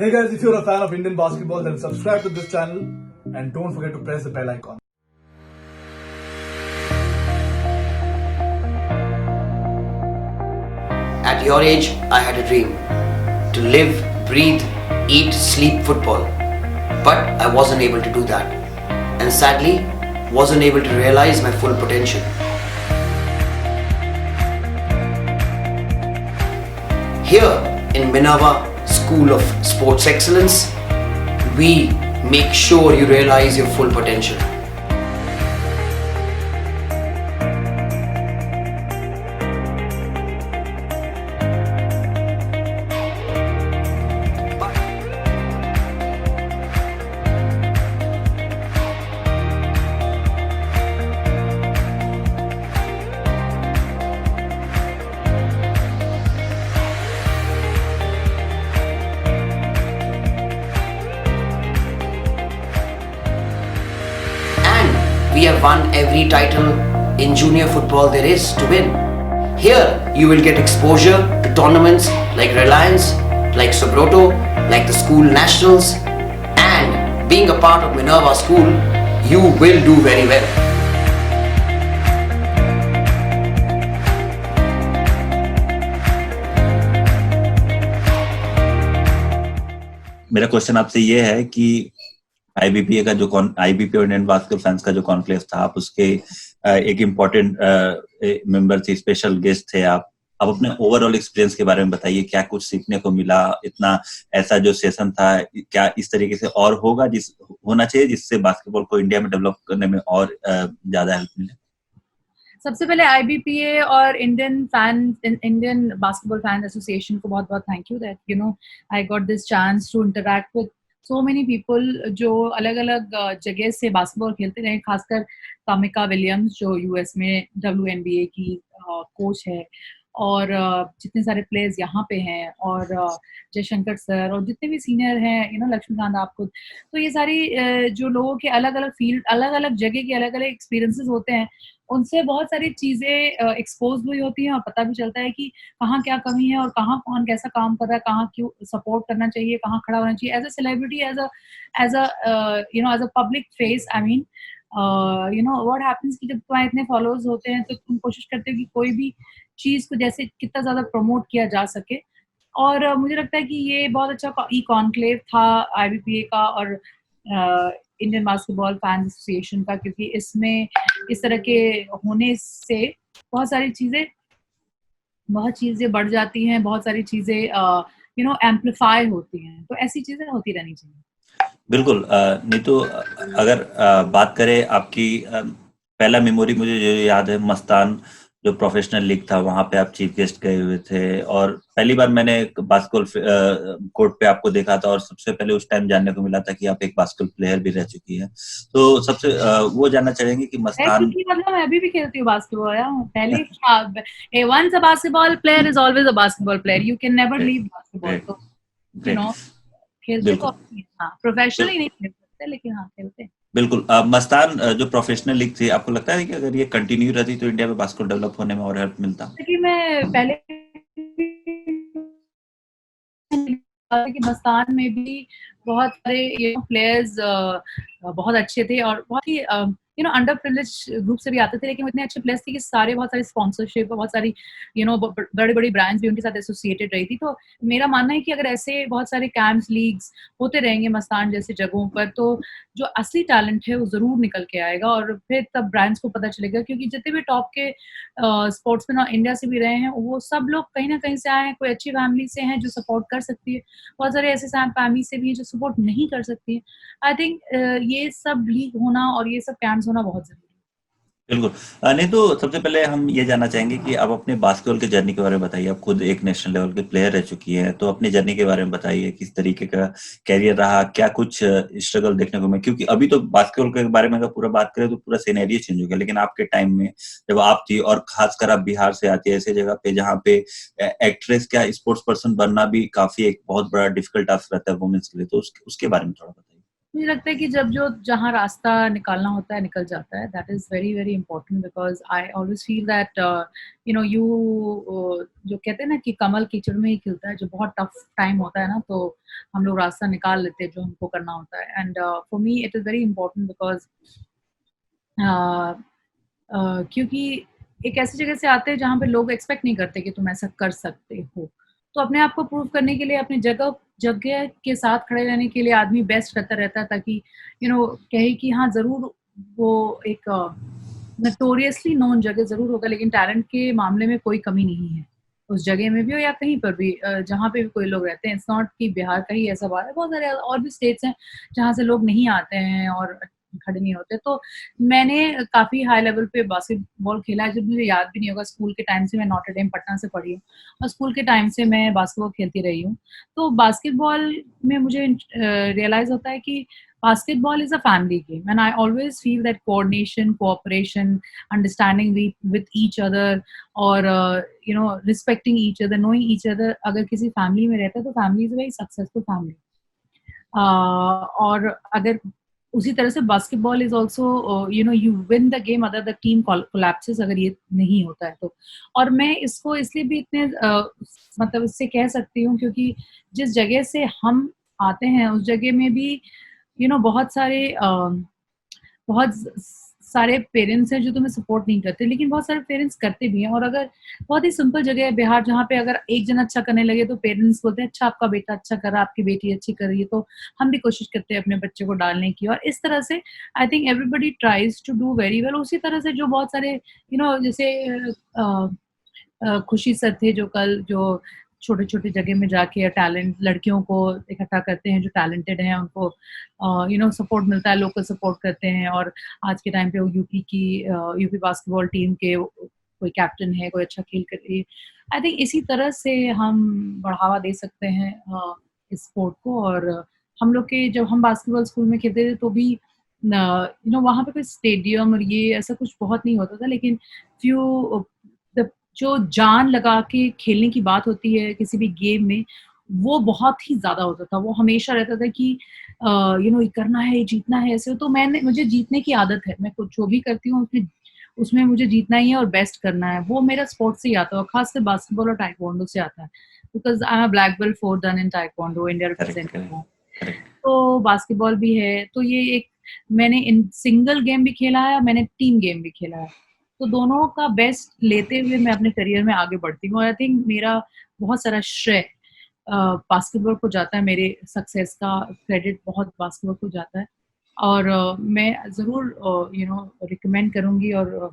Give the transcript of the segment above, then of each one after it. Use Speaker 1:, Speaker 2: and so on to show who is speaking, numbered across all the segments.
Speaker 1: Hey guys, if you're a fan of Indian basketball, then subscribe to this channel and don't forget to press the bell icon.
Speaker 2: At your age, I had a dream to live, breathe, eat, sleep football. But I wasn't able to do that. And sadly, wasn't able to realize my full potential. Here in Minerva School of Sports Excellence, we make sure you realize your full potential. We have won every title in junior football there is to win. Here, you will get exposure to tournaments like Reliance, like Sobroto, like the school nationals, and being a part of Minerva School, you will do very well.
Speaker 3: मेरा question आपसे ये है कि आईबीपीए का जो आईबीपीए और Indian basketball fans का जो कॉन्क्लेव था, आप उसके एक इम्पोर्टेंट मेंबर थे, स्पेशल गेस्ट थे आप अपने ओवरऑल एक्सपीरियंस के बारे में बताइए। क्या कुछ सीखने को मिला? इतना ऐसा जो सेशन था, क्या इस तरीके से और होना चाहिए जिससे बास्केटबॉल को इंडिया में डेवलप करने में और ज्यादा हेल्प मिले?
Speaker 4: सबसे पहले आईबीपीए और इंडियन बास्केटबॉल फैन एसोसिएशन को बहुत बहुत thank you that I got this chance to interact with so many people जो अलग अलग जगह से बास्केटबॉल खेलते रहे, खासकर कामिका विलियम्स जो यूएस में WNBA की कोच है, और जितने सारे प्लेयर्स यहाँ पे हैं, और जयशंकर सर, और जितने भी सीनियर हैं, लक्ष्मीकांत आपको, तो ये सारी जो लोगों के अलग अलग फील्ड, अलग अलग जगह के अलग अलग एक्सपीरियंसेस होते हैं, उनसे बहुत सारी चीज़ें एक्सपोज हुई होती हैं और पता भी चलता है कि कहाँ क्या कमी है और कहाँ कौन कैसा काम कर रहा है, कहाँ क्यों सपोर्ट करना चाहिए, कहाँ खड़ा होना चाहिए as a celebrity, as a public face. I mean what happens कि जब तुम्हारे इतने फॉलोअर्स होते हैं तो तुम कोशिश करते हो कि कोई भी चीज़ को जैसे कितना ज़्यादा प्रमोट किया जा सके, और मुझे लगता है कि ये बहुत अच्छा कॉन्क्लेव था आईबीपीए का और इंडियन बास्केटबॉल फैन एसोसिएशन का, क्योंकि इसमें इस तरह के होने से बहुत चीज़ें बढ़ जाती हैं, बहुत सारी चीज़ें एम्पलीफाई होती हैं, तो ऐसी चीज़ें होती रहनी चाहिए।
Speaker 3: बिल्कुल। नहीं तो अगर बात करें आपकी पहला मेमोरी मुझे जो याद है, मस्तान जो प्रोफेशनल लीग था, वहां पे आप चीफ गेस्ट गए हुए थे और पहली बार मैंने बास्केटबॉल कोर्ट पे आपको देखा था और सबसे पहले उस टाइम जानने को मिला था कि आप एक बास्केटबॉल प्लेयर भी रह चुकी है। तो सबसे वो जानना चाहेंगे कि मस्तान,
Speaker 4: मतलब मैं अभी भी खेलती हूँ बास्केटबॉल, पहले once a basketball player is always a basketball player, you can never leave basketball, तो खेलते तो प्रोफेशनली नहीं खेल सकते, लेकिन हाँ खेलते हैं।
Speaker 3: बिल्कुल। मस्तान जो प्रोफेशनल लीग थी, आपको लगता है कि अगर ये कंटिन्यू रहती तो इंडिया में बास्केटबॉल डेवलप होने में और हेल्प मिलता?
Speaker 4: क्योंकि मैं पहले कि मस्तान में भी बहुत सारे प्लेयर्स बहुत अच्छे थे और बहुत ही अंडर प्रिविलेज ग्रुप से भी आते थे, लेकिन वो इतने अच्छे प्लेयर्स थे कि सारे बहुत सारी स्पॉन्सरशिप, बहुत सारी बड़ी बड़ी ब्रांड्स भी उनके साथ एसोसिएटेड रही थी। तो मेरा मानना है कि अगर ऐसे बहुत सारे कैंप्स, लीग्स होते रहेंगे मस्तान जैसे जगहों पर, तो जो असली टैलेंट है वो ज़रूर निकल के आएगा और फिर तब ब्रांड्स को पता चलेगा, क्योंकि जितने भी टॉप के स्पोर्ट्समैन इंडिया से भी रहे हैं, वो सब लोग कहीं ना कहीं से आए हैं, कोई अच्छी फैमिली से हैं जो सपोर्ट कर सकती है, बहुत सारे ऐसे फैमिली से भी हैं जो सपोर्ट नहीं कर सकती है। आई थिंक ये सब लीग होना और ये सब कैंप्स होना बहुत जरूरी है।
Speaker 3: बिल्कुल। नहीं तो सबसे पहले हम ये जानना चाहेंगे कि आप अपने बास्केटबॉल की जर्नी के बारे में बताइए। आप खुद एक नेशनल लेवल के प्लेयर रह चुकी हैं, तो अपनी जर्नी के बारे में बताइए, किस तरीके का कैरियर रहा, क्या कुछ स्ट्रगल देखने को मिला? क्योंकि अभी तो बास्केटबॉल के बारे में अगर पूरा बात करें तो पूरा सिनेरियो चेंज हो गया, लेकिन आपके टाइम में जब आप थी और खासकर आप बिहार से आती है ऐसी जगह पे जहाँ पे एक्ट्रेस क्या स्पोर्ट्स पर्सन बनना भी काफी एक बहुत बड़ा डिफिकल्ट टास्क रहता है वुमेन्स के लिए, तो उसके बारे में थोड़ा बताइए।
Speaker 4: मुझे लगता है कि जब जो जहाँ रास्ता निकालना होता है निकल जाता है, that is very very important, because I always feel that you जो कहते हैं ना कि कमल कीचड़ में ही खिलता है। जो बहुत टफ टाइम होता है ना, तो हम लोग रास्ता निकाल लेते हैं जो हमको करना होता है। And for me it is very important because क्योंकि एक ऐसी जगह से आते हैं जहाँ पे लोग एक्सपेक्ट नहीं करते कि तुम ऐसा कर सकते हो। तो अपने आप को प्रूव करने के लिए अपनी जगह जगह के साथ खड़े रहने के लिए आदमी बेस्ट करता रहता है, ताकि कहे कि हाँ, ज़रूर वो एक नोटोरियसली नोन जगह ज़रूर होगा, लेकिन टैलेंट के मामले में कोई कमी नहीं है। उस जगह में भी हो या कहीं पर भी, जहाँ पे भी कोई लोग रहते हैं। इट्स नॉट कि बिहार का ही ऐसा बात है, बहुत सारे और भी स्टेट्स हैं जहाँ से लोग नहीं आते हैं और खड़े नहीं होते। तो मैंने काफ़ी हाई लेवल पे बास्केटबॉल खेला है, जब मुझे याद भी नहीं होगा। स्कूल के टाइम से मैं नॉटर डेम पटना से पढ़ी हूँ और स्कूल के टाइम से मैं बास्केटबॉल खेलती रही हूँ। तो बास्केटबॉल में मुझे रियलाइज़ होता है कि basketball is a family game, and I always feel that coordination, cooperation, understanding with each other, और respecting each other, knowing each other, अगर किसी फैमिली में रहता है तो family is a very successful family. और अगर उसी तरह से basketball is also you win the game other the team collapses, अगर ये नहीं होता है तो। और मैं इसको इसलिए भी इतने मतलब इससे कह सकती हूँ, क्योंकि जिस जगह से हम आते हैं उस जगह में भी बहुत सारे बहुत सारे पेरेंट्स हैं जो तुम्हें सपोर्ट नहीं करते, लेकिन बहुत सारे पेरेंट्स करते भी हैं। और अगर बहुत ही सिंपल जगह है बिहार, जहाँ पे अगर एक जन अच्छा करने लगे तो पेरेंट्स बोलते हैं अच्छा आपका बेटा अच्छा कर रहा है, आपकी बेटी अच्छी कर रही है, तो हम भी कोशिश करते हैं अपने बच्चे को डालने की। और इस तरह से I think everybody tries to do very well. उसी तरह से जो बहुत सारे जैसे खुशी सर थे जो कल जो छोटे-छोटे जगह में जाके टैलेंट लड़कियों को इकट्ठा करते हैं जो टैलेंटेड हैं, उनको सपोर्ट मिलता है, लोकल सपोर्ट करते हैं। और आज के टाइम पे वो यूपी बास्केटबॉल टीम के कोई कैप्टन है, कोई अच्छा खेल कर रही है। आई थिंक इसी तरह से हम बढ़ावा दे सकते हैं इस स्पोर्ट को। और हम लोग के जब हम बास्केटबॉल स्कूल में खेलते थे तो भी वहाँ पे कोई स्टेडियम और ये ऐसा कुछ बहुत नहीं होता था, लेकिन फ्यू जो जान लगा के खेलने की बात होती है किसी भी गेम में, वो बहुत ही ज़्यादा होता था। वो हमेशा रहता था कि ये करना है, ये जीतना है, ऐसे। तो मुझे जीतने की आदत है। मैं कुछ जो भी करती हूँ उसमें उसमें मुझे जीतना ही है और बेस्ट करना है। वो मेरा स्पोर्ट्स से ही आता है, और खासकर बास्केटबॉल और ताइक्वांडो से आता है। Because I am a black belt 4 done in taekwondo, India
Speaker 3: correct,
Speaker 4: represent किया है।
Speaker 3: Correct, correct.
Speaker 4: तो बास्केटबॉल भी है, तो ये एक मैंने इन सिंगल गेम भी खेला है, मैंने टीम गेम भी खेला है। तो दोनों का बेस्ट लेते हुए मैं अपने करियर में आगे बढ़ती हूँ। और आई थिंक मेरा बहुत सारा श्रेय बास्केटबॉल को जाता है, मेरे सक्सेस का क्रेडिट बहुत बास्केटबॉल को जाता है। और मैं ज़रूर रिकमेंड करूँगी और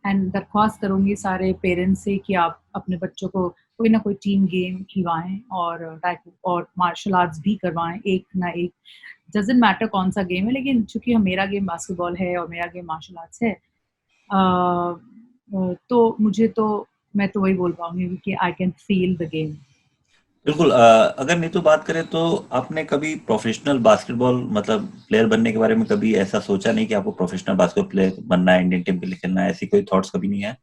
Speaker 4: एंड दरख्वास्त करूँगी सारे पेरेंट्स से कि आप अपने बच्चों को कोई ना कोई टीम गेम खिलवाएँ और और मार्शल आर्ट्स भी करवाएँ, एक ना एक। डज़न्ट मैटर कौन-सा गेम है, लेकिन चूँकि मेरा गेम बास्केटबॉल है और मेरा गेम मार्शल आर्ट्स है, तो मैं तो वही बोल पाऊँगी कि I can feel the game.
Speaker 3: बिल्कुल। अगर नीतू बात करें तो आपने कभी प्रोफेशनल बास्केटबॉल मतलब प्लेयर बनने के बारे में कभी ऐसा सोचा नहीं कि आपको प्रोफेशनल बास्केटबॉल प्लेयर बनना है, इंडियन टीम के लिए खेलना है, ऐसी कोई थॉट्स कभी नहीं है?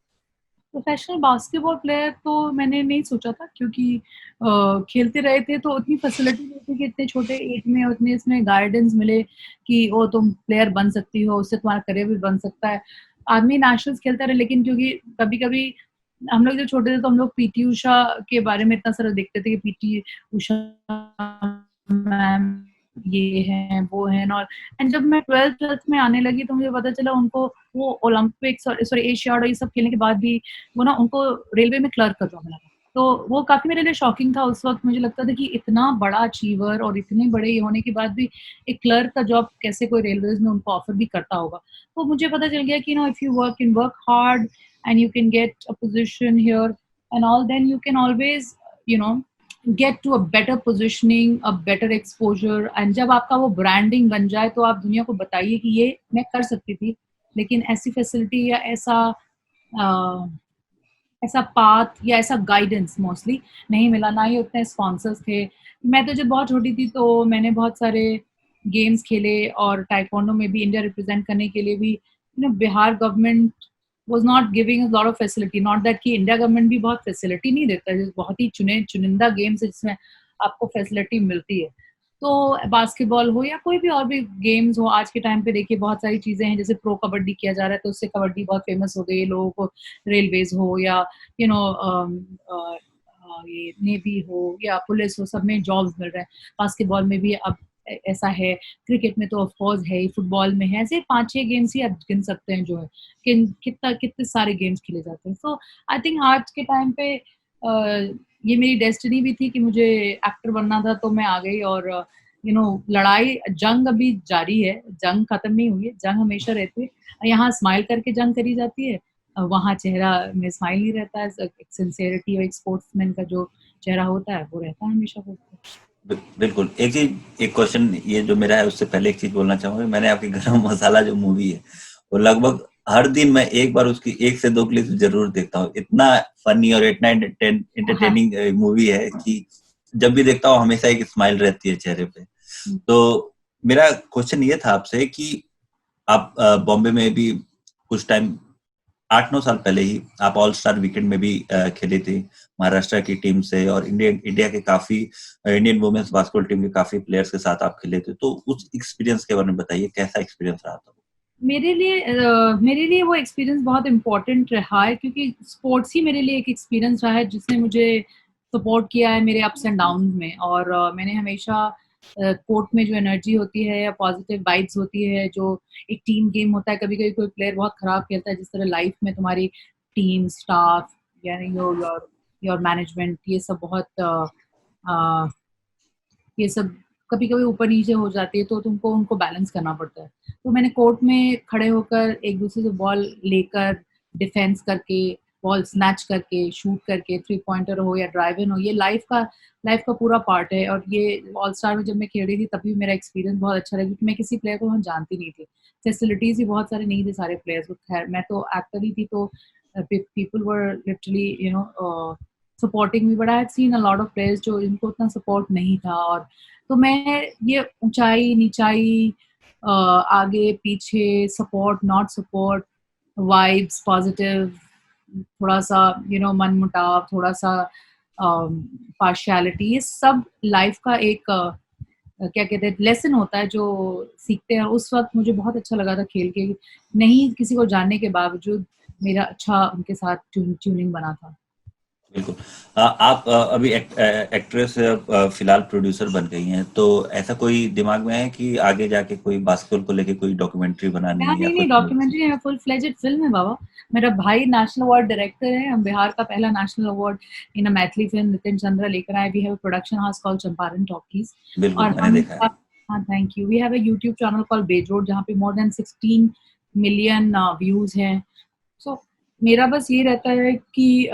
Speaker 4: प्रोफेशनल बास्केटबॉल प्लेयर तो मैंने नहीं सोचा था, क्योंकि खेलते रहे थे तो उतनी फैसिलिटी नहीं थी कि इतने छोटे एज में उतने इसमें गाइडेंस मिले कि ओ तुम प्लेयर बन सकती हो, उससे तुम्हारा करियर भी बन सकता है। आदमी नेशनल्स खेलता रहे, लेकिन क्योंकि कभी-कभी हम लोग जब छोटे थे तो हम लोग पीटी उषा के बारे में इतना सारा देखते थे कि पीटी उषा मैम ये हैं, वो हैं। और एंड जब मैं 12th में आने लगी तो मुझे पता चला उनको वो ओलंपिक्स और सॉरी एशियाड और ये सब खेलने के बाद भी वो ना उनको रेलवे में क्लर्क का जॉब मिला था। तो वो काफ़ी मेरे लिए शॉकिंग था उस वक़्त। मुझे लगता था कि इतना बड़ा अचीवर और इतने बड़े ये होने के बाद भी एक क्लर्क का जॉब कैसे कोई रेलवेज़ में उनको ऑफ़र भी करता होगा। तो मुझे पता चल गया कि if you work hard and you can get a position here and all, then you can always you know get to a better positioning, a better exposure. And जब आपका वो ब्रांडिंग बन जाए तो आप दुनिया को बताइए कि ये मैं कर सकती थी, लेकिन ऐसी फैसिलिटी या ऐसा पाथ या ऐसा गाइडेंस मोस्टली नहीं मिला, ना ही उतने स्पॉन्सर्स थे। मैं तो जब बहुत छोटी थी तो मैंने बहुत सारे गेम्स खेले, और ताइक्वांडो में भी इंडिया रिप्रेजेंट करने के लिए भी Bihar government was not giving us lot of facility. Not that कि इंडिया गवर्नमेंट भी बहुत फैसिलिटी नहीं देता है, बहुत ही चुनिंदा गेम्स है जिसमें आपको फैसिलिटी मिलती है। तो बास्केटबॉल हो या कोई भी और भी गेम्स हो, आज के टाइम पे देखिए बहुत सारी चीज़ें हैं, जैसे प्रो कबड्डी किया जा रहा है, तो उससे कबड्डी बहुत फेमस हो गई है, लोगों को रेलवेज़ हो या यू नो ये नेवी हो या पुलिस हो, सब में जॉब्स मिल रहे हैं। बास्केटबॉल में भी अब ऐसा है, क्रिकेट में तो ऑफ कोर्स है ही, फुटबॉल में है, ऐसे 5-6 गेम्स ही आप गिन सकते हैं जो है, कितने सारे गेम्स खेले जाते हैं। सो आई थिंक आज के टाइम पे ये मेरी डेस्टिनी भी थी कि मुझे एक्टर बनना था, तो मैं आ गई और लड़ाई जंग अभी जारी है, जंग खत्म नहीं हुई है, जंग हमेशा रहती है। यहाँ स्माइल करके जंग करी जाती है, वहाँ चेहरा में स्माइल नहीं रहता है, एक सिंसियरिटी और एक स्पोर्ट्समैन का जो चेहरा होता है वो रहता है हमेशा।
Speaker 3: बिल्कुल। एक क्वेश्चन ये जो मेरा है, उससे पहले एक चीज बोलना चाहूंगा। मैंने आपकी गरम मसाला जो मूवी है, वो लगभग हर दिन मैं एक बार उसकी 1 से 2 क्लिप जरूर देखता हूँ। इतना फनी और इतना एंटरटेनिंग मूवी है कि जब भी देखता हूँ हमेशा एक स्माइल रहती है चेहरे पे। तो मेरा क्वेश्चन ये था आपसे कि आप बॉम्बे में भी कुछ टाइम 8-9 साल पहले ही आप ऑल स्टार वीकेंड में भी खेली थी महाराष्ट्र की टीम से, और इंडिया के काफी इंडियन वुमेन्स बास्केटबॉल टीम के काफी प्लेयर्स के साथ आप खेले थे। तो उस एक्सपीरियंस के बारे में बताइए, कैसा एक्सपीरियंस रहा था?
Speaker 4: मेरे लिए वो एक्सपीरियंस बहुत इम्पोर्टेंट रहा है, क्योंकि स्पोर्ट्स ही मेरे लिए एक एक्सपीरियंस रहा है जिसने मुझे सपोर्ट किया है मेरे अप्स एंड डाउन में। और मैंने हमेशा कोर्ट में जो एनर्जी होती है या पॉजिटिव वाइब्स होती है, जो एक टीम गेम होता है, कभी कभी कोई प्लेयर बहुत खराब खेलता है, जिस तरह लाइफ में तुम्हारी टीम स्टाफ यानी योर मैनेजमेंट, ये सब कभी कभी ऊपर नीचे हो जाती है, तो तुमको उनको बैलेंस करना पड़ता है। तो मैंने कोर्ट में खड़े होकर एक दूसरे से बॉल लेकर, डिफेंस करके, बॉल स्नैच करके, शूट करके, 3 पॉइंटर हो या ड्राइव इन हो, ये लाइफ का पूरा पार्ट है। और ये ऑल स्टार में जब मैं खेल रही थी तभी मेरा एक्सपीरियंस बहुत अच्छा रहा, क्योंकि मैं किसी प्लेयर को वहाँ जानती नहीं थी, फैसिलिटीज भी बहुत सारे नहीं थे सारे प्लेयर्स को। खैर मैं तो एक्टर ही थी, तो people were literally supporting me, but I had seen a lot of players जो इनको उतना सपोर्ट नहीं था। और तो मैं ये ऊंचाई नीचाई, आगे पीछे, support not support, vibes positive, थोड़ा सा मनमुटाव, थोड़ा सा पार्शियलिटी, ये सब लाइफ का एक क्या कहते हैं लेसन होता है जो सीखते हैं। उस वक्त मुझे बहुत अच्छा लगा था खेल के, नहीं किसी को जानने के बावजूद मेरा अच्छा उनके साथ ट्यूनिंग बना था।
Speaker 3: बिल्कुल। आप अभी एक्ट्रेस फिलहाल प्रोड्यूसर बन गई हैं, तो ऐसा कोई दिमाग में है कि आगे जाके कोई बास्केटबॉल को लेके कोई डॉक्यूमेंट्री बनानी या
Speaker 4: नहीं
Speaker 3: कुछ?
Speaker 4: डॉक्यूमेंट्री है, फुल फ्लेजेड फिल्म है बाबा। मेरा भाई नेशनल अवार्ड डायरेक्टर है, हम बिहार का पहला national award in a Maithili film Nitin Chandra लेकर आए। We have a production house called Champaran talkies,
Speaker 3: बिल्कुल,
Speaker 4: और
Speaker 3: मैंने देखा है।
Speaker 4: हाँ thank you. We have a YouTube channel called Bejod, जहाँ पे मोर देन 16 मिलियन व्यूज हैं। सो मेरा बस ये रहता है कि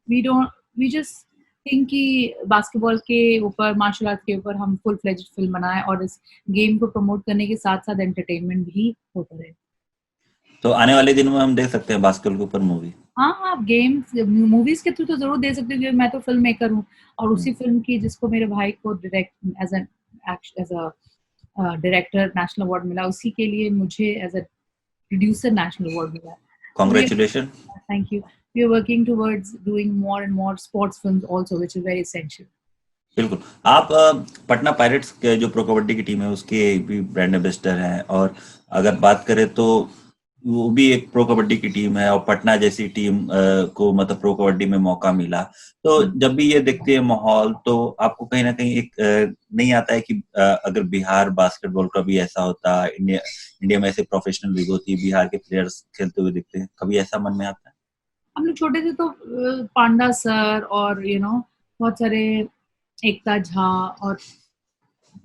Speaker 4: we don't we just think कि बास्केटबॉल के ऊपर, मार्शल आर्ट के ऊपर हम फुल फ्लेज्ड फिल्म बनाएं, और इस गेम को प्रमोट करने के साथ साथ एंटरटेनमेंट भी होता रहे।
Speaker 3: तो आने वाले दिनों में हम देख सकते हैं बास्केटबॉल के ऊपर मूवी?
Speaker 4: हाँ आप गेम्स मूवीज के थ्रू तो जरूर दे सकते हो, क्योंकि मैं तो फिल्म मेकर हूँ, और उसी फिल्म की जिसको मेरे भाई को direct as a director national award मिला, उसी के लिए मुझे as a producer national award मिला।
Speaker 3: Congratulation.
Speaker 4: Thank you. We are working towards doing more and more sports films also, which is very essential.
Speaker 3: बिल्कुल। आप पटना पायरेट्स के जो प्रो कबड्डी की टीम है उसके भी ब्रांड एम्बेसडर हैं, और अगर बात करें तो वो भी एक प्रो कबड्डी की टीम है, और पटना जैसी टीम को मतलब प्रो कबड्डी में मौका मिला। तो जब भी ये देखते हैं माहौल, तो आपको कहीं ना कहीं एक नहीं आता है कि अगर बिहार बास्केटबॉल का भी ऐसा होता, इंडिया में ऐसे प्रोफेशनल लीग होती, बिहार के प्लेयर्स खेलते हुए दिखते हैं, कभी ऐसा मन में आता है?
Speaker 4: हम लोग छोटे थे तो पांडा सर और बहुत सारे एकता झा और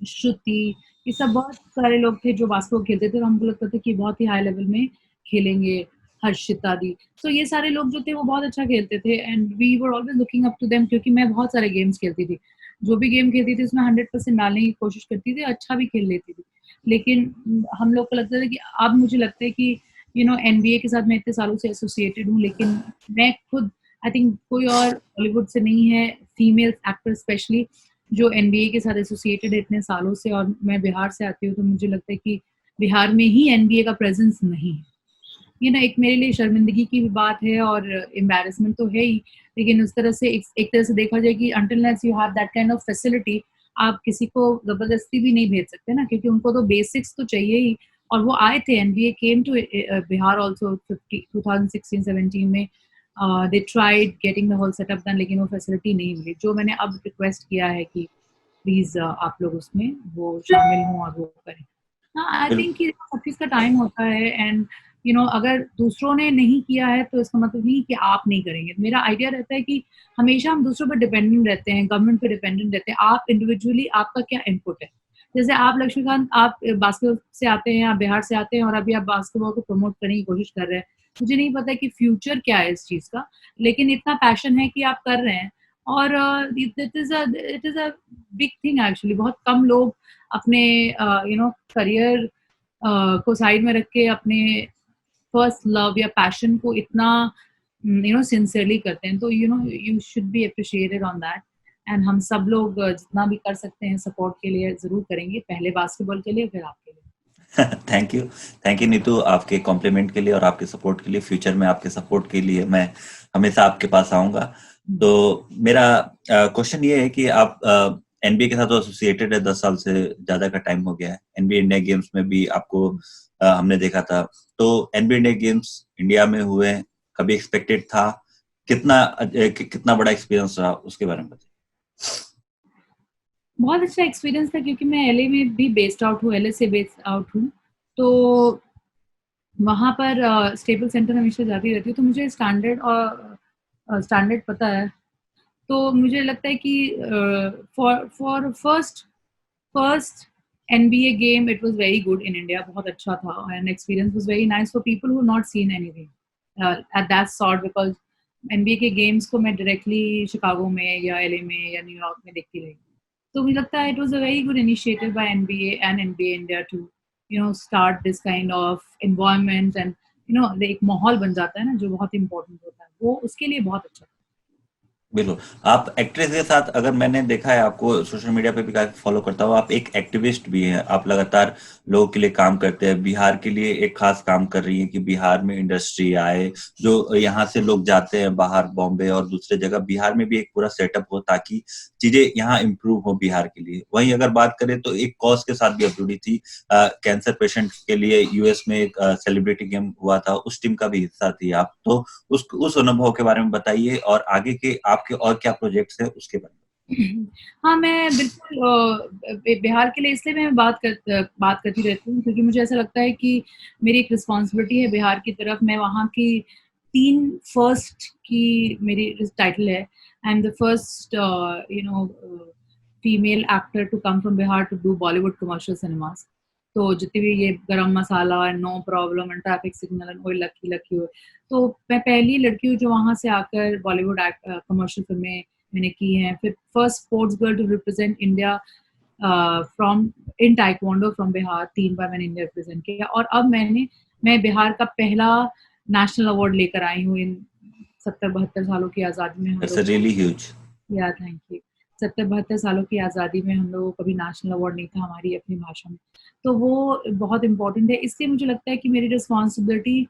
Speaker 4: श्रुति, ये सब बहुत सारे लोग थे जो बास्केटबॉल खेलते थे, और हमको लगता था कि बहुत ही हाई लेवल में खेलेंगे, हर्षिता दी। तो ये सारे लोग जो थे वो बहुत अच्छा खेलते थे, and we were always looking up to them, क्योंकि मैं बहुत सारे गेम्स खेलती थी, जो भी गेम खेलती थी उसमें 100% डालने की कोशिश करती थी, अच्छा भी खेल लेती थी। लेकिन हम लोग को लगता था कि अब मुझे लगता है कि NBA के साथ मैं इतने सालों से एसोसिएटेड हूँ, लेकिन मैं खुद आई थिंक कोई और बॉलीवुड से नहीं है, फीमेल एक्टर स्पेशली, जो NBA के साथ एसोसिएटेड है इतने सालों से। और मैं बिहार से आती हूँ, तो मुझे लगता है कि बिहार में ही NBA का प्रेजेंस नहीं है। एक मेरे लिए शर्मिंदगी की भी बात है, और एम्बैरेसमेंट तो है ही, लेकिन उस तरह से एक तरह से देखा जाए कि until unless you have that kind of facility, आप किसी को जबरदस्ती भी नहीं भेज सकते ना, क्योंकि उनको तो बेसिक्स तो चाहिए ही। और वो आए थे, NBA came to Bihar also 2016-17 में। They tried getting the whole setup done, लेकिन वो फैसिलिटी नहीं मिली। जो मैंने अब रिक्वेस्ट किया है कि प्लीज आप लोग उसमें वो शामिल हों और वो करें। आई थिंक कि सब चीज़ का टाइम होता है, एंड अगर दूसरों ने नहीं किया है तो इसका मतलब नहीं कि आप नहीं करेंगे। मेरा आइडिया रहता है कि हमेशा हम दूसरों पर डिपेंडेंट रहते हैं, गवर्नमेंट पे डिपेंडेंट रहते हैं। आप इंडिविजुअली आपका क्या इनपुट है? जैसे आप लक्ष्मीकांत, आप बास्केटबॉल से आते हैं, आप बिहार से आते हैं और अभी आप बास्केटबॉल को प्रमोट करने की कोशिश कर रहे हैं। मुझे नहीं पता कि फ्यूचर क्या है इस चीज़ का, लेकिन इतना पैशन है कि आप कर रहे हैं। और it is a big thing actually. बहुत कम लोग अपने करियर को साइड में रख के अपने फर्स्ट लव या पैशन को इतना सिंसियरली करते हैं। तो you should be appreciated on that. And हम सब लोग जितना भी कर सकते हैं सपोर्ट के लिए ज़रूर करेंगे, पहले बास्केटबॉल के लिए, फिर आपके लिए।
Speaker 3: थैंक यू नीतू, आपके कॉम्प्लीमेंट के लिए और आपके सपोर्ट के लिए। फ्यूचर में आपके सपोर्ट के लिए मैं हमेशा आपके पास आऊंगा। तो मेरा क्वेश्चन ये है कि आप एनबीए के साथ तो एसोसिएटेड है, 10 साल से ज्यादा का टाइम हो गया है। एनबीए इंडिया गेम्स में भी आपको हमने देखा था। तो एनबीए इंडिया गेम्स इंडिया में हुए, कभी एक्सपेक्टेड था? कितना बड़ा एक्सपीरियंस रहा, उसके बारे में बताइए।
Speaker 4: बहुत अच्छा एक्सपीरियंस था, क्योंकि मैं एलए में भी बेस्ड आउट हूँ, एलए से बेस्ड आउट हूँ। तो वहाँ पर स्टेबल सेंटर हमेशा जाती रहती हूँ, तो मुझे स्टैंडर्ड पता है। तो मुझे लगता है कि for first NBA game it was very good in India. बहुत अच्छा था, and experience was very nice for people who not seen anything at that sort, because NBA के गेम्स को मैं डायरेक्टली शिकागो में या एलए में या न्यूयॉर्क में देखती रही। तो मुझे लगता है it was a very good initiative by NBA and NBA India to start this kind of environment, and एक माहौल बन जाता है ना, जो बहुत इंपॉर्टेंट होता है, वो उसके लिए बहुत अच्छा।
Speaker 3: बिल्कुल। आप एक्ट्रेस के साथ, अगर मैंने देखा है आपको सोशल मीडिया पे भी काफी फॉलो करता हूँ, आप एक एक्टिविस्ट भी हैं। आप लगातार लोगों के लिए काम करते हैं। बिहार के लिए एक खास काम कर रही हैं कि बिहार में इंडस्ट्री आए, जो यहाँ से लोग जाते हैं बाहर, बॉम्बे और दूसरे जगह, बिहार में भी एक पूरा सेटअप हो ताकि चीजें यहाँ इम्प्रूव हो बिहार के लिए। वहीं अगर बात करें तो एक कॉज के साथ भी आप जुड़ी थी, कैंसर पेशेंट के लिए। यूएस में एक सेलिब्रिटी गेम हुआ था, उस टीम का भी हिस्सा थी आप। तो उस अनुभव के बारे में बताइए, और आगे के आपके और क्या प्रोजेक्ट्स हैं उसके बारे में।
Speaker 4: हाँ, मैं बिल्कुल बिहार के लिए इसलिए मैं बात करती रहती हूँ, क्योंकि मुझे ऐसा लगता है कि मेरी एक रिस्पॉन्सिबिलिटी है बिहार की तरफ। मैं वहाँ की 3 फर्स्ट की मेरी टाइटल है। I am the first female actor to come from Bihar to do Bollywood commercial cinemas. तो जितने भी ये Garam Masala and no problem and traffic signal and Oye lucky lucky हो, तो मैं पहली लड़की हूँ जो वहाँ से आकर बॉलीवुड कमर्शियल फिल्में मैंने की हैं। फिर first sports girl to represent India from in taekwondo from Bihar. 3 बार मैंने इंडिया रिप्रेजेंट किया, और अब मैं बिहार का पहला नेशनल अवार्ड लेकर आई हूँ इन 70-72 सालों की आज़ादी में। हम
Speaker 3: That's
Speaker 4: लोग
Speaker 3: really huge.
Speaker 4: या थैंक यू। 70-72 सालों की आज़ादी में हम लोगों को कभी नेशनल अवार्ड नहीं था हमारी अपनी भाषा में, तो वो बहुत इम्पोर्टेंट है। इसलिए मुझे लगता है कि मेरी रिस्पॉन्सिबिलिटी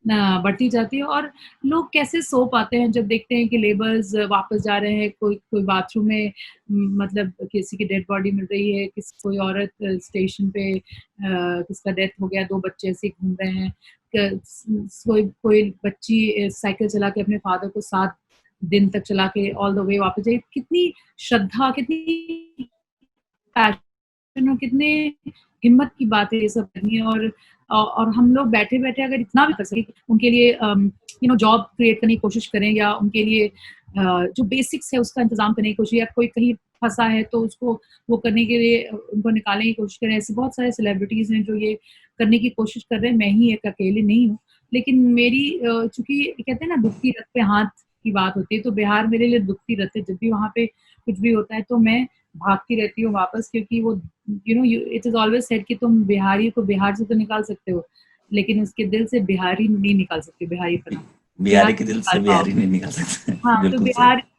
Speaker 4: बढ़ती जाती है। और लोग कैसे सो पाते हैं जब देखते हैं कि लेबर्स वापस जा रहे हैं, कोई बाथरूम में मतलब किसी की डेड बॉडी मिल रही है, कोई औरत स्टेशन पे किसका डेथ हो गया, 2 बच्चे ऐसे घूम रहे हैं, कोई बच्ची साइकिल चला के अपने फादर को 7 दिन तक चला के ऑल द वे वापस जाए। कितनी श्रद्धा, कितनी पैशन और कितने हिम्मत की बात है ये सब करनी है। और हम लोग बैठे-बैठे अगर इतना भी कर सकें उनके लिए जॉब क्रिएट करने की कोशिश करें, या उनके लिए जो बेसिक्स है उसका इंतज़ाम करने की कोशिश, या कोई कहीं फँसा है तो उसको वो करने के लिए उनको निकालने की कोशिश करें। ऐसे बहुत सारे सेलिब्रिटीज़ हैं जो ये करने की कोशिश कर रहे हैं। मैं ही एक अकेले नहीं हूँ, लेकिन मेरी चूँकि कहते हैं ना दुखती रथ पे हाथ की बात होती है, तो बिहार मेरे लिए दुखती रथ है। जब भी वहाँ पे कुछ भी होता है तो मैं भागती रहती हूँ वापस, क्योंकि वो इट इज़ ऑलवेज सेड कि तुम बिहारी को बिहार से तो निकाल सकते हो, लेकिन उसके दिल से बिहारी नहीं निकाल सकते, बिहारी पना।
Speaker 3: बिहारी के दिल से बिहारी नहीं निकाल सकते।
Speaker 4: हाँ, तो
Speaker 3: बिल्कुल सही।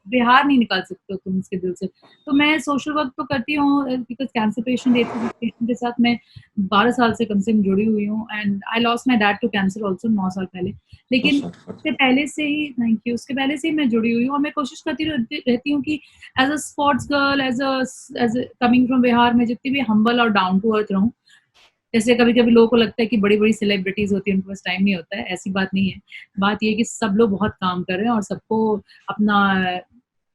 Speaker 4: बिहार नहीं निकाल सकते हो तुम इसके दिल से। तो मैं सोशल वर्क तो करती हूँ बिकॉज़ कैंसर पेशेंट के साथ मैं 12 साल से कम से कम जुड़ी हुई हूँ and I lost my dad to cancer also 9 साल पहले।
Speaker 3: So
Speaker 4: लेकिन
Speaker 3: sorry for
Speaker 4: उसके पहले से ही थैंक यू, उसके पहले से ही मैं जुड़ी हुई हूँ और मैं कोशिश करती रहती हूँ कि as a sports girl, as a coming from Bihar मैं जितनी भी हम्बल और डाउन टू अर्थ रहूँ। जैसे कभी-कभी लोगों को लगता है कि बड़ी-बड़ी सेलिब्रिटीज़ होती हैं, उनके पास टाइम नहीं होता है, ऐसी बात नहीं है। बात ये है कि सब लोग बहुत काम कर रहे हैं और सबको अपना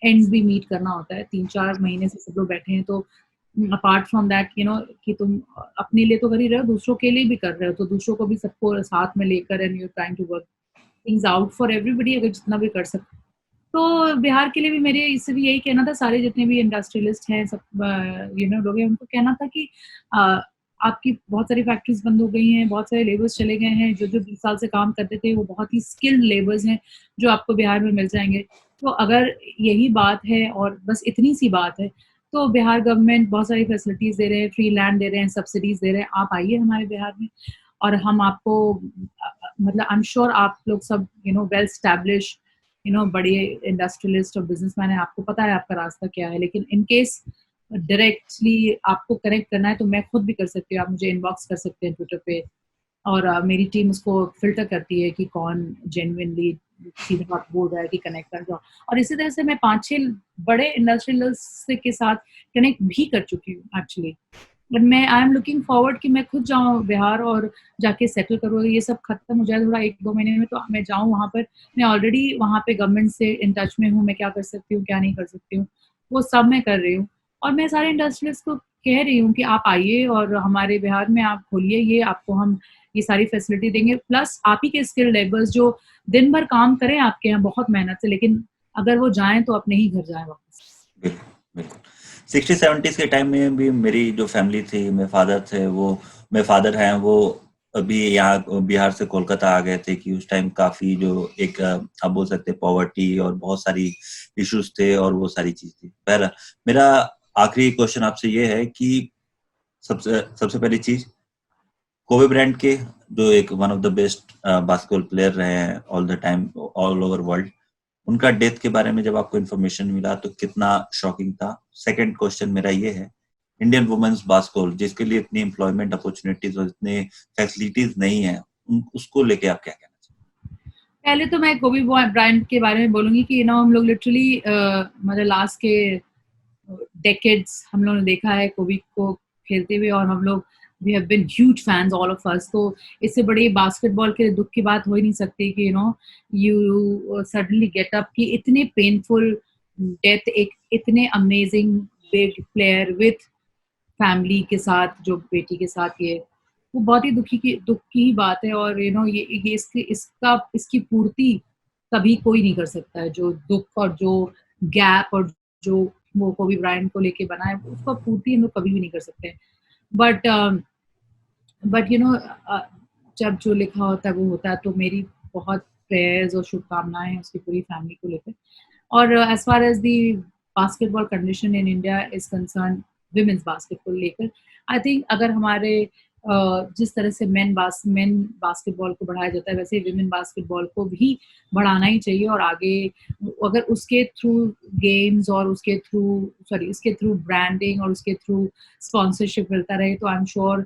Speaker 4: एंड्स भी मीट करना होता है। 3-4 महीने से सब लोग बैठे हैं, तो अपार्ट फ्रॉम दैट कि तुम अपने लिए तो कर ही रहे हो, दूसरों के लिए भी कर रहे हो, तो दूसरों को भी सबको साथ में लेकर and you are trying to work things out for everybody अगर जितना भी कर सकते हो। तो बिहार के लिए भी मेरे इससे भी यही कहना था, सारे जितने भी इंडस्ट्रियलिस्ट हैं, सब लोग हैं, उनको कहना था कि अ, आपकी बहुत सारी फैक्ट्रीज़ बंद हो गई हैं, बहुत सारे लेबर्स चले गए हैं, जो 20 साल से काम करते थे, वो बहुत ही स्किल्ड लेबर्स हैं, जो आपको बिहार में मिल जाएँगे। तो अगर यही बात है और बस इतनी सी बात है, तो बिहार गवर्नमेंट बहुत सारी फैसिलिटीज़ दे रहे हैं, फ्री लैंड दे रहे हैं, सब्सिडीज़ दे रहे हैं, आप आइए हमारे बिहार में और हम आपको मतलब आई एम श्योर आप लोग सब वेल एस्टैब्लिश्ड बड़े इंडस्ट्रियलिस्ट और बिजनेसमैन है, आपको पता है आपका रास्ता क्या है। लेकिन इन केस डायरेक्टली आपको कनेक्ट करना है तो मैं खुद भी कर सकती हूँ, आप मुझे इनबॉक्स कर सकते हैं ट्विटर पे और मेरी टीम उसको फ़िल्टर करती है कि कौन जेन्युइनली सीधा बात बोल रहा है कि कनेक्ट कर जाओ। और इसी तरह से मैं 5-6 बड़े इंडस्ट्रियलिस्ट के साथ कनेक्ट भी कर चुकी हूँ एक्चुअली। बट मैं आई एम लुकिंग फॉरवर्ड कि मैं खुद जाऊँ बिहार और जाके सेटल करूँ। ये सब खत्म हो जाए थोड़ा 1-2 महीने में तो मैं जाऊँ वहाँ पर। मैं ऑलरेडी वहाँ पे गवर्नमेंट से इन टच में हूँ, मैं क्या कर सकती हूँ, क्या नहीं कर सकती हूँ, वो सब मैं कर रही हूँ। और मैं सारे इंडस्ट्रियलिस्ट को कह रही हूँ कि आप आइए और हमारे बिहार में आप खोलिए ये, आपको हम ये सारी फैसिलिटी देंगे। प्लस आप ही के स्किल्ड लेबर्स जो दिन भर काम करें आपके यहाँ बहुत मेहनत से, लेकिन अगर वो जाएँ तो अपने ही घर जाएँ वापस।
Speaker 3: बिल्कुल, बिल्कुल। 60-70s के टाइम में भी मेरी जो फैमिली थी, मेरे फादर हैं, वो अभी यहाँ बिहार से कोलकाता आ गए थे कि उस टाइम काफ़ी जो एक आप बोल सकते हैं पॉवर्टी और बहुत सारी इश्यूज़ थे और वो सारी चीज़ थी। बहरहाल, मेरा आखिरी क्वेश्चन आपसे ये है कि सबसे सबसे पहली चीज़ कोबे ब्रायंट के जो एक one of the best basketball player रहे हैं all the time all over world, उनका डेथ के बारे में जब आपको इन्फॉर्मेशन मिला तो कितना शॉकिंग था? सेकंड क्वेश्चन मेरा ये है, इंडियन वुमेन्स बास्केटबॉल जिसके लिए इतनी एम्प्लॉयमेंट अपॉर्चुनिटीज और इतने फैसिलिटीज नहीं है, उसको लेके आप क्या कहना चाहेंगे?
Speaker 4: पहले तो मैं कोबी ब्रायंट के बारे में बोलूँगी कि हम लोग लिटरली मतलब लास्ट के डेकेड्स हम लोगों ने देखा है कोबी को खेलते हुए और हम लोग we have been huge fans all of us. तो इससे बड़ी बास्केटबॉल के दुख की बात हो ही नहीं सकती कि यू सडनली गेट अप कि इतने पेनफुल डेथ एक इतने amazing big player with family के साथ जो बेटी के साथ ये वो बहुत ही दुख की ही बात है और ये इसकी पूर्ति कभी कोई नहीं कर सकता है। जो दुख और जो गैप और जो वो कोबी ब्रायंट को लेके बना है उसका पूर्ति हम लोग कभी भी नहीं कर सकते। बट बट जब जो लिखा होता है वो होता है। तो मेरी बहुत प्रेयर्स और शुभकामनाएं हैं उसकी पूरी फैमिली को लेकर। और as far as the basketball condition in India is concern women's basketball लेकर आई थिंक अगर हमारे जिस तरह से मेन बास्केटबॉल को बढ़ाया जाता है वैसे विमेन बास्केटबॉल को भी बढ़ाना ही चाहिए और आगे अगर उसके थ्रू गेम्स और उसके थ्रू ब्रांडिंग और उसके थ्रू स्पॉन्सरशिप मिलता रहे तो I am sure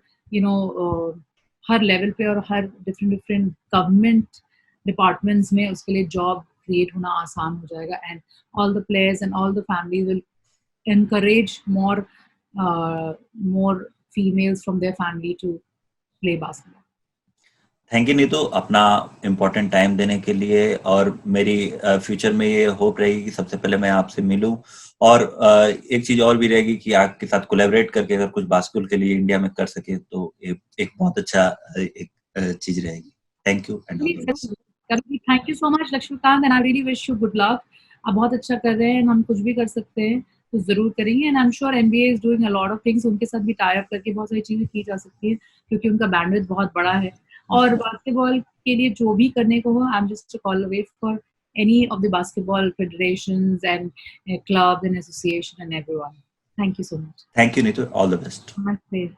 Speaker 4: her level पे और हर डिफरेंट गवर्नमेंट डिपार्टमेंट्स में उसके लिए जॉब क्रिएट होना आसान हो जाएगा and all the players and all the families will encourage more females from their family to play basketball.
Speaker 3: Thank you Neetu अपना इम्पोर्टेंट टाइम देने के लिए और मेरी फ्यूचर में ये होप रहेगी कि सबसे पहले मैं आपसे मिलूं और एक चीज और भी रहेगी कि आपके साथ कोलैबोरेट करके अगर कुछ बास्केटबॉल के लिए इंडिया में कर सके तो एक बहुत अच्छा एक चीज रहेगी। Thank you and all the best.
Speaker 4: Thank you so much Lakshmikant and I really wish you good luck. आप बहुत अच्छा कर रहे हैं हम कुछ भी कर सकते हैं तो जरूर करेंगे and I am sure NBA is doing a lot of things. उनके साथ भी टाई अप करके बहुत सारी चीजें की जा सकती है क्योंकि उनका बैंडविड्थ बहुत बड़ा है और बास्केटबॉल के लिए जो भी करने को हो I am just call away for any of the basketball federations and clubs and association and everyone. Thank you so much.
Speaker 3: Thank you Neetu, all the best.
Speaker 4: Namaste.